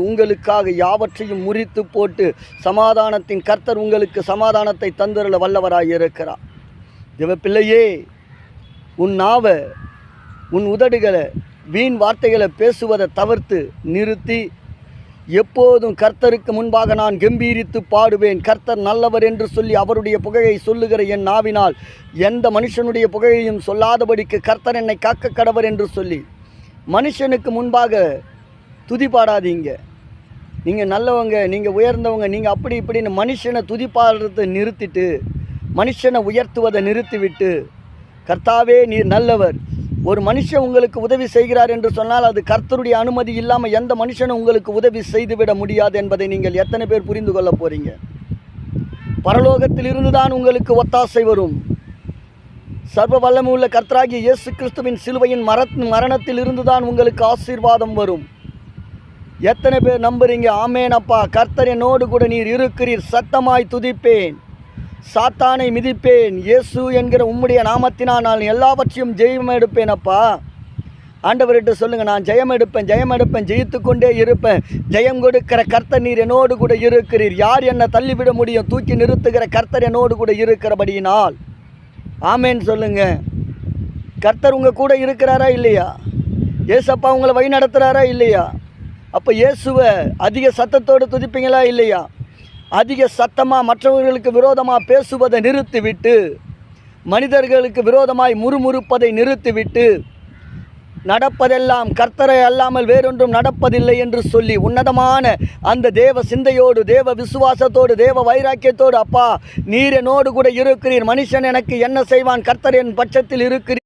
உங்களுக்காக யாவற்றையும் முறித்து போட்டு சமாதானத்தின் கர்த்தர் உங்களுக்கு சமாதானத்தை தந்துள்ள வல்லவராய் இருக்கிறார். தேவ பிள்ளையே, உன் நாவை, உன் உதடுகளை, வீண் வார்த்தைகளை பேசுவதை தவிர்த்து நிறுத்தி, எப்போதும் கர்த்தருக்கு முன்பாக நான் கம்பீரித்து பாடுவேன், கர்த்தர் நல்லவர் என்று சொல்லி அவருடைய புகழை சொல்லுகிற என் நாவினால் எந்த மனுஷனுடைய புகழையும் சொல்லாதபடிக்கு கர்த்தர் என்னை காக்க கடவர் என்று சொல்லி மனுஷனுக்கு முன்பாக துதி பாடாதீங்க. நீங்கள் நல்லவங்க, நீங்கள் உயர்ந்தவங்க, நீங்கள் அப்படி இப்படின்னு மனுஷனை துதி பாடுறதை நிறுத்திட்டு, மனுஷனை உயர்த்துவதை நிறுத்திவிட்டு, கர்த்தாவே நீர் நல்லவர், ஒரு மனுஷன் உங்களுக்கு உதவி செய்கிறார் என்று சொன்னால் அது கர்த்தருடைய அனுமதி இல்லாமல் எந்த மனுஷனும் உங்களுக்கு உதவி செய்துவிட முடியாது என்பதை நீங்கள் எத்தனை பேர் புரிந்து கொள்ள போகிறீங்க? பரலோகத்தில் இருந்துதான் உங்களுக்கு ஒத்தாசை வரும். சர்வ வல்லமையுள்ள கர்த்தராகிய இயேசு கிறிஸ்துவின் சிலுவையின் மரணத்தில் இருந்துதான் உங்களுக்கு ஆசீர்வாதம் வரும். எத்தனை பேர் நம்புறீங்க? ஆமேன் அப்பா, கர்த்தர் என்னோடு கூட நீர் இருக்கிறீர், சத்தமாய் துதிப்பேன், சாத்தானை மிதிப்பேன், இயேசு என்கிற உம்முடைய நாமத்தினால் நான் எல்லாவற்றையும் ஜெயம் எடுப்பேன். அப்பா, ஆண்டவர்கிட்ட சொல்லுங்கள், நான் ஜெயம் எடுப்பேன், ஜெயம் எடுப்பேன், ஜெயித்து கொண்டே இருப்பேன். ஜெயம் கொடுக்கிற கர்த்தர் நீர் என்னோடு கூட இருக்கிறீர். யார் என்னை தள்ளிவிட முடியும்? தூக்கி நிறுத்துகிற கர்த்தர் என்னோடு கூட இருக்கிறபடியினால் ஆமேன் சொல்லுங்க. கர்த்தர் உங்கள் கூட இருக்கிறாரா இல்லையா? ஏசப்பா உங்களை வழி நடத்துகிறாரா இல்லையா? அப்போ இயேசுவை அதிக சத்தத்தோடு துதிப்பீங்களா இல்லையா? அதிக சத்தமாக மற்றவர்களுக்கு விரோதமாக பேசுவதை நிறுத்திவிட்டு, மனிதர்களுக்கு விரோதமாய் முறுமுறுப்பதை நிறுத்திவிட்டு, நடப்பதெல்லாம் கர்த்தரை அல்லாமல் வேறொன்றும் நடப்பதில்லை என்று சொல்லி உன்னதமான அந்த தேவ சிந்தையோடு, தேவ விசுவாசத்தோடு, தேவ வைராக்கியத்தோடு, அப்பா நீர் என்னோடு கூட இருக்கிறீர், மனுஷன் எனக்கு என்ன செய்வான், கர்த்தர் என் பட்சத்தில் இருக்கிறீர்.